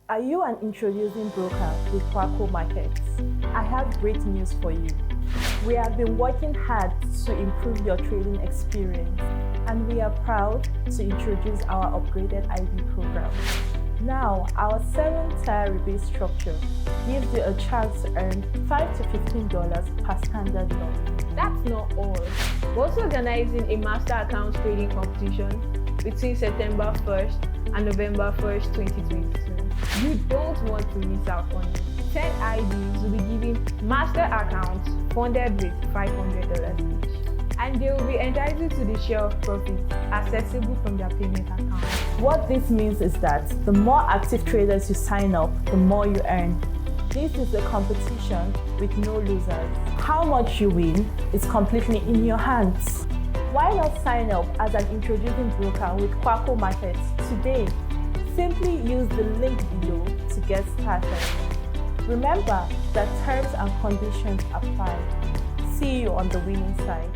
Are you an introducing broker with Kwakol Markets? I have great news for you. We have been working hard to improve your trading experience, and we are proud to introduce our upgraded IB program. Now, our 7-tier rebate structure gives you a chance to earn $5 to $15 per standard loan. That's not all. We're also organizing a master account trading competition between September 1st and November 1st, 2022. You don't want to miss out on it. 10 IBs will be giving master accounts funded with $500 each. And they will be entitled to the share of profits accessible from their payment account. What this means is that the more active traders you sign up, the more you earn. This is a competition with no losers. How much you win is completely in your hands. Why not sign up as an introducing broker with Kwakol Markets today? Simply use the link below to get started. Remember that terms and conditions apply. See you on the winning side.